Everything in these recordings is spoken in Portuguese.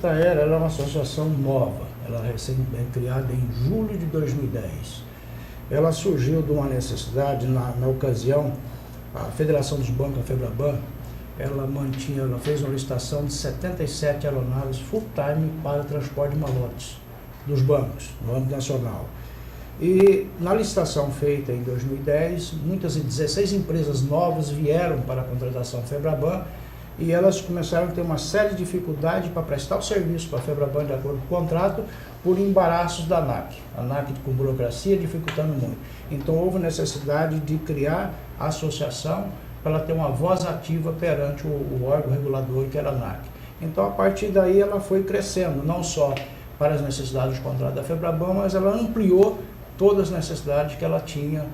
Malta Aérea ela é uma associação nova, ela é criada em julho de 2010. Ela surgiu de uma necessidade, na ocasião, a Federação dos Bancos, a FEBRABAN, ela fez uma licitação de 77 aeronaves full-time para transporte de malotes dos bancos, no âmbito nacional. E na licitação feita em 2010, 16 empresas novas vieram para a contratação FEBRABAN e elas começaram a ter uma série de dificuldades para prestar o serviço para a FEBRABAN de acordo com o contrato por embaraços da ANAC. A ANAC com burocracia dificultando muito. Então houve necessidade de criar a associação para ela ter uma voz ativa perante o órgão regulador que era a ANAC. Então a partir daí ela foi crescendo, não só para as necessidades do contrato da FEBRABAN, mas ela ampliou todas as necessidades que ela tinha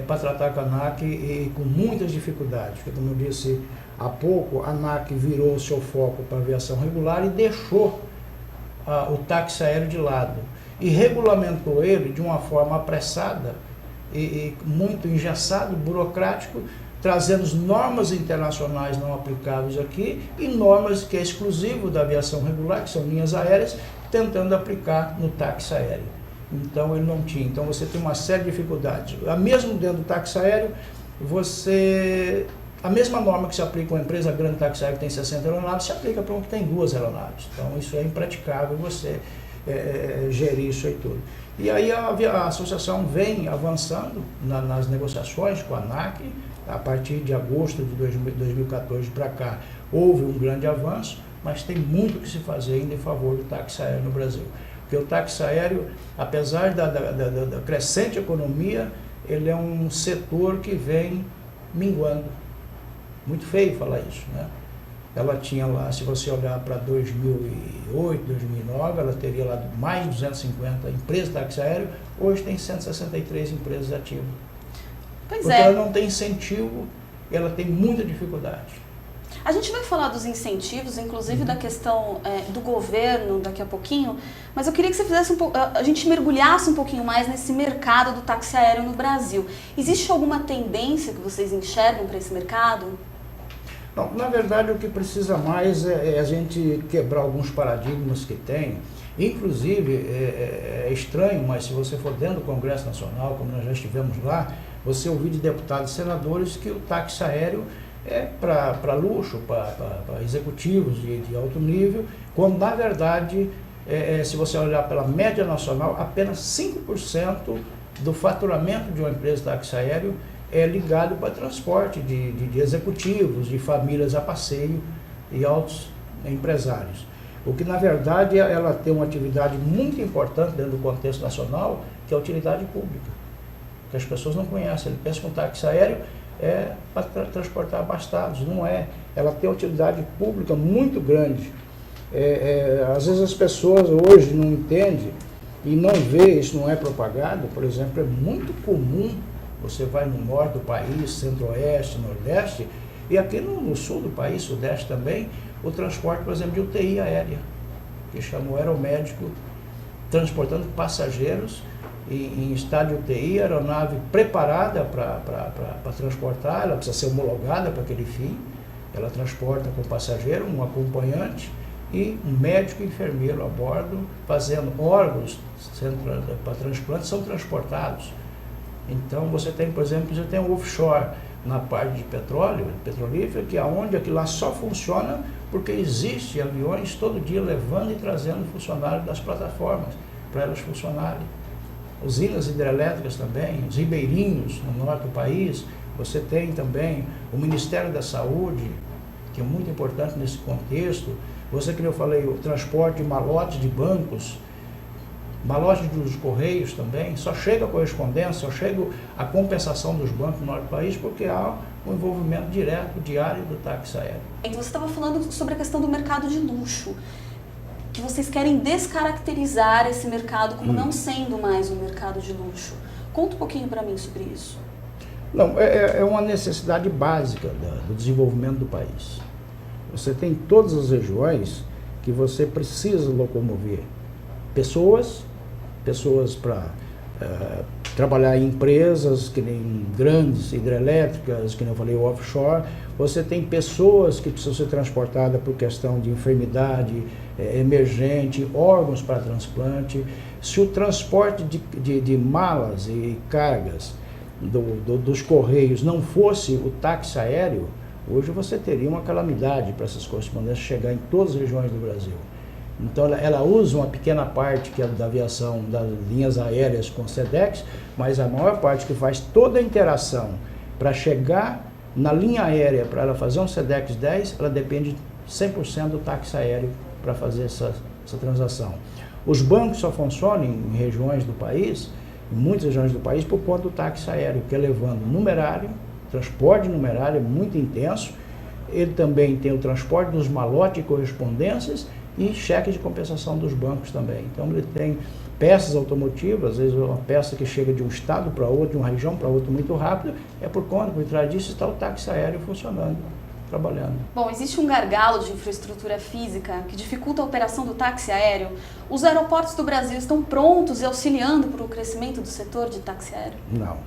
para tratar com a ANAC e com muitas dificuldades. Porque, como eu disse há pouco, a ANAC virou o seu foco para a aviação regular e deixou o táxi aéreo de lado. E regulamentou ele de uma forma apressada e muito engessado, burocrático, trazendo normas internacionais não aplicáveis aqui e normas que é exclusivo da aviação regular, que são linhas aéreas, tentando aplicar no táxi aéreo. Então ele não tinha. Então você tem uma série de dificuldades. Mesmo dentro do táxi aéreo, a mesma norma que se aplica a uma empresa grande de táxi aéreo que tem 60 aeronaves, se aplica para uma que tem 2 aeronaves. Então isso é impraticável você gerir isso aí tudo. E aí a associação vem avançando nas negociações com a ANAC. A partir de agosto de 2014 para cá, houve um grande avanço, mas tem muito que se fazer ainda em favor do táxi aéreo no Brasil. Porque o táxi aéreo, apesar da crescente economia, ele é um setor que vem minguando. Muito feio falar isso, né? Ela tinha lá, se você olhar para 2008, 2009, ela teria lá mais de 250 empresas de táxi aéreo, hoje tem 163 empresas ativas. Porque ela não tem incentivo, ela tem muita dificuldade. A gente vai falar dos incentivos, inclusive da questão do governo daqui a pouquinho, mas eu queria que você fizesse a gente mergulhasse um pouquinho mais nesse mercado do táxi aéreo no Brasil. Existe alguma tendência que vocês enxergam para esse mercado? Não, na verdade, o que precisa mais é a gente quebrar alguns paradigmas que tem. Inclusive, é estranho, mas se você for dentro do Congresso Nacional, como nós já estivemos lá, você ouvir de deputados e senadores que o táxi aéreo é para luxo, para executivos de alto nível, quando na verdade, se você olhar pela média nacional, apenas 5% do faturamento de uma empresa de táxi aéreo é ligado para transporte de executivos, de famílias a passeio e altos empresários. O que na verdade ela tem uma atividade muito importante dentro do contexto nacional, que é a utilidade pública, que as pessoas não conhecem. Ele pensa que um táxi aéreo é para transportar abastados, não é. Ela tem uma utilidade pública muito grande. Às vezes as pessoas hoje não entendem e não vê, isso não é propagado. Por exemplo, é muito comum, você vai no norte do país, centro-oeste, nordeste, e aqui no sul do país, sudeste também, o transporte, por exemplo, de UTI aérea, que chama o aeromédico, transportando passageiros em estado de UTI, aeronave preparada para transportar, ela precisa ser homologada para aquele fim, ela transporta com o passageiro, um acompanhante e um médico e enfermeiro a bordo, fazendo órgãos para transplante, são transportados. Então você tem, por exemplo, você tem um offshore na parte de petróleo, petrolífero, que é onde aquilo lá só funciona porque existe aviões todo dia levando e trazendo funcionários das plataformas para elas funcionarem. Usinas hidrelétricas também, os ribeirinhos no norte do país, você tem também o Ministério da Saúde, que é muito importante nesse contexto. Você, como eu falei, o transporte de malotes de bancos, malotes dos Correios também, só chega a correspondência, só chega a compensação dos bancos no norte do país porque há um envolvimento direto, diário do táxi aéreo. Então você estava falando sobre a questão do mercado de luxo, que vocês querem descaracterizar esse mercado como não sendo mais um mercado de luxo. Conta um pouquinho para mim sobre isso. Não, é uma necessidade básica do desenvolvimento do país. Você tem todas as regiões que você precisa locomover pessoas para trabalhar em empresas que nem grandes hidrelétricas, que nem eu falei, offshore, você tem pessoas que precisam ser transportadas por questão de enfermidade emergente, órgãos para transplante. Se o transporte de malas e cargas dos Correios não fosse o táxi aéreo, hoje você teria uma calamidade para essas correspondências chegar em todas as regiões do Brasil. Então ela usa uma pequena parte que é da aviação, das linhas aéreas com SEDEX, mas a maior parte que faz toda a interação para chegar na linha aérea, para ela fazer um SEDEX 10, ela depende 100% do táxi aéreo para fazer essa transação. Os bancos só funcionam em regiões do país, em muitas regiões do país, por conta do táxi aéreo, que é levando numerário, transporte numerário é muito intenso. Ele também tem o transporte dos malotes e correspondências e cheque de compensação dos bancos também. Então ele tem peças automotivas, às vezes uma peça que chega de um estado para outro, de uma região para outra muito rápido, é por trás disso está o táxi aéreo funcionando, trabalhando. Bom, existe um gargalo de infraestrutura física que dificulta a operação do táxi aéreo. Os aeroportos do Brasil estão prontos e auxiliando para o crescimento do setor de táxi aéreo? Não.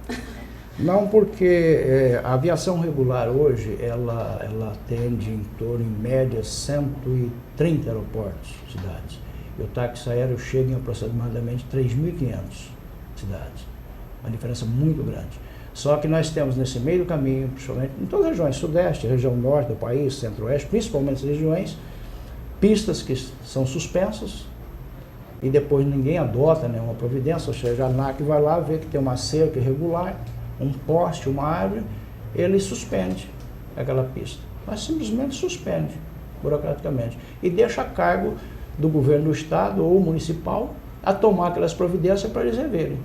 Não, porque a aviação regular hoje, ela atende em torno, em média, 130 aeroportos, cidades. E o táxi aéreo chega em aproximadamente 3.500 cidades. Uma diferença muito grande. Só que nós temos nesse meio do caminho, principalmente em todas as regiões, sudeste, região norte do país, centro-oeste, principalmente as regiões, pistas que são suspensas e depois ninguém adota nenhuma providência, ou seja, a ANAC vai lá ver que tem uma cerca irregular, um poste, uma árvore, ele suspende aquela pista. Mas simplesmente suspende, burocraticamente. E deixa a cargo do governo do estado ou municipal a tomar aquelas providências para eles reverem.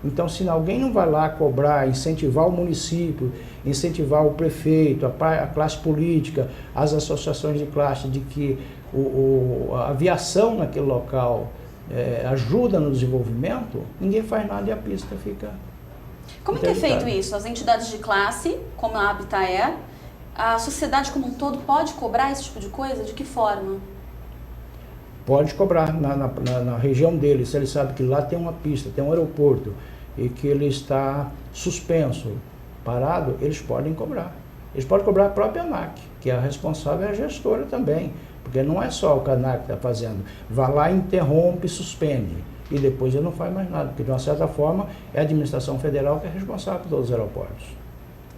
Então, se alguém não vai lá cobrar, incentivar o município, incentivar o prefeito, a classe política, as associações de classe, de que a aviação naquele local ajuda no desenvolvimento, ninguém faz nada e a pista fica... Como é que é feito isso? As entidades de classe, como a Habitaer, a sociedade como um todo pode cobrar esse tipo de coisa? De que forma? Pode cobrar na região dele, se ele sabe que lá tem uma pista, tem um aeroporto e que ele está suspenso, parado, eles podem cobrar. Eles podem cobrar a própria ANAC, que é a responsável, é a gestora também, porque não é só o que a ANAC está fazendo. Vai lá, interrompe, suspende. E depois ele não faz mais nada, porque de uma certa forma é a administração federal que é responsável por todos os aeroportos.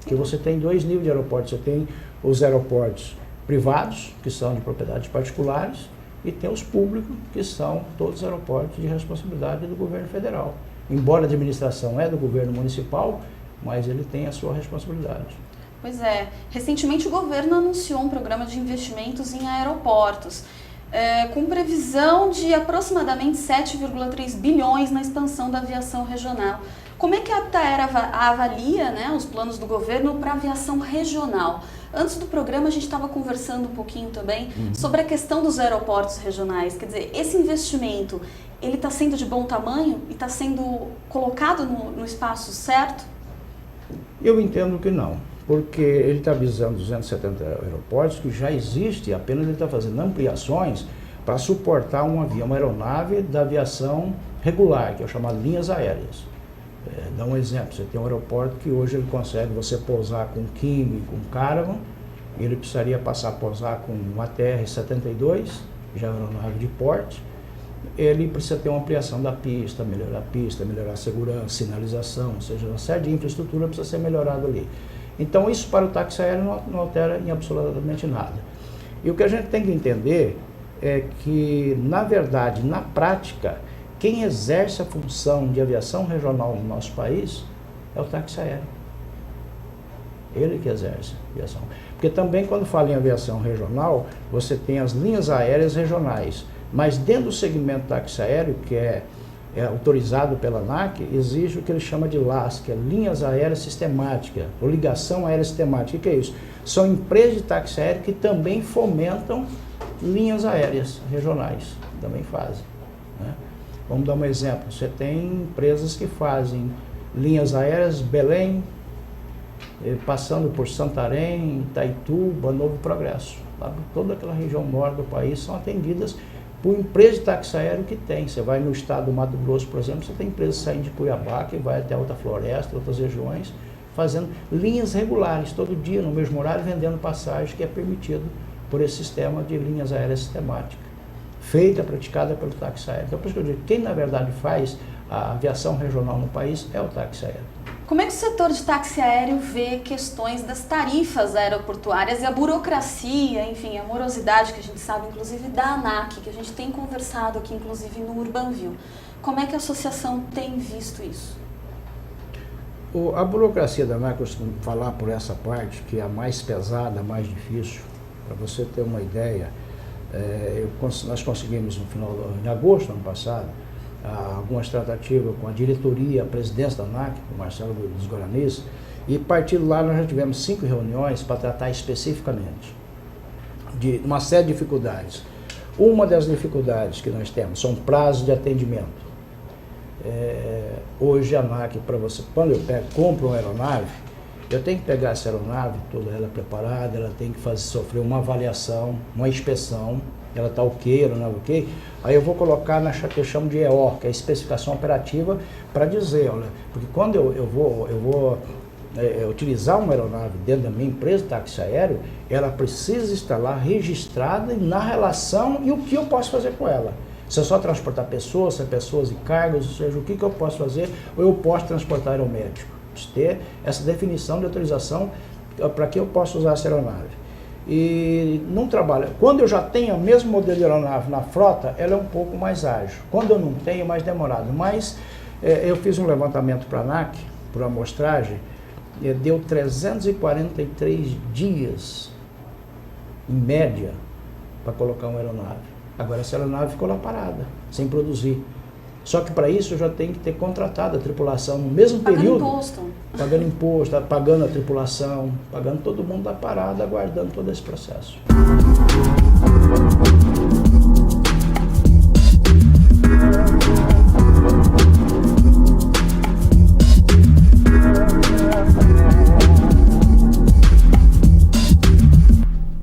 Porque você tem dois níveis de aeroportos, você tem os aeroportos privados, que são de propriedades particulares, e tem os públicos, que são todos os aeroportos de responsabilidade do governo federal. Embora a administração é do governo municipal, mas ele tem a sua responsabilidade. Pois é, recentemente o governo anunciou um programa de investimentos em aeroportos, com previsão de aproximadamente 7,3 bilhões na expansão da aviação regional. Como é que a Habitaer avalia, né, os planos do governo para a aviação regional? Antes do programa a gente estava conversando um pouquinho também sobre a questão dos aeroportos regionais. Quer dizer, esse investimento, ele está sendo de bom tamanho e está sendo colocado no espaço certo? Eu entendo que não, porque ele está visando 270 aeroportos que já existe, apenas ele está fazendo ampliações para suportar um avião, uma aeronave da aviação regular, que é o chamado linhas aéreas. Dá um exemplo, você tem um aeroporto que hoje ele consegue você pousar com King, com Caravan, ele precisaria passar a pousar com uma TR-72, já é uma aeronave de porte, ele precisa ter uma ampliação da pista, melhorar a segurança, sinalização, ou seja, uma série de infraestrutura precisa ser melhorada ali. Então isso para o táxi aéreo não altera em absolutamente nada. E o que a gente tem que entender é que, na verdade, na prática, quem exerce a função de aviação regional no nosso país é o táxi aéreo. Ele que exerce a aviação. Porque também quando fala em aviação regional, você tem as linhas aéreas regionais. Mas dentro do segmento táxi aéreo, que é autorizado pela ANAC, existe o que ele chama de LAS, que é Linhas Aéreas Sistemáticas, ou Ligação Aérea Sistemática. O que é isso? São empresas de táxi aéreo que também fomentam linhas aéreas regionais, também fazem, né? Vamos dar um exemplo, você tem empresas que fazem linhas aéreas Belém, passando por Santarém, Itaituba, Novo Progresso. Sabe? Toda aquela região norte do país são atendidas por empresas de táxi aéreo que tem. Você vai no estado do Mato Grosso, por exemplo, você tem empresas saindo de Cuiabá, que vai até Alta Floresta, outras regiões, fazendo linhas regulares, todo dia, no mesmo horário, vendendo passagem, que é permitido por esse sistema de linhas aéreas sistemáticas, feita, praticada pelo táxi aéreo. Então, por isso que eu digo, quem na verdade faz a aviação regional no país é o táxi aéreo. Como é que o setor de táxi aéreo vê questões das tarifas aeroportuárias e a burocracia, enfim, a morosidade que a gente sabe, inclusive da ANAC, que a gente tem conversado aqui, inclusive no Urbanville. Como é que a associação tem visto isso? A burocracia da ANAC, eu costumo falar por essa parte, que é a mais pesada, a mais difícil. Para você ter uma ideia, nós conseguimos em agosto do ano passado, algumas tratativas com a diretoria, a presidência da ANAC, com o Marcelo dos Guaranis, e a partir de lá nós já tivemos 5 reuniões para tratar especificamente de uma série de dificuldades. Uma das dificuldades que nós temos são prazos de atendimento. Hoje a ANAC, para você, quando eu compro uma aeronave, eu tenho que pegar essa aeronave, toda ela preparada, ela tem que sofrer uma avaliação, uma inspeção, ela está ok, ela não é ok, aí eu vou colocar na que eu chamo de EO, que é a especificação operativa, para dizer, olha, porque quando eu vou utilizar uma aeronave dentro da minha empresa de táxi aéreo, ela precisa estar lá registrada na relação e o que eu posso fazer com ela. Se é só transportar pessoas, se é pessoas e cargas, ou seja, o que eu posso fazer, ou eu posso transportar aeromédico. Ter essa definição de autorização para que eu possa usar essa aeronave. E não trabalha. Quando eu já tenho o mesmo modelo de aeronave na frota, ela é um pouco mais ágil. Quando eu não tenho, é mais demorado. Mas eu fiz um levantamento para a ANAC, por amostragem, deu 343 dias, em média, para colocar uma aeronave. Agora essa aeronave ficou lá parada, sem produzir. Só que para isso eu já tenho que ter contratado a tripulação no mesmo período. Pagando imposto, pagando a tripulação, pagando todo mundo da parada, aguardando todo esse processo.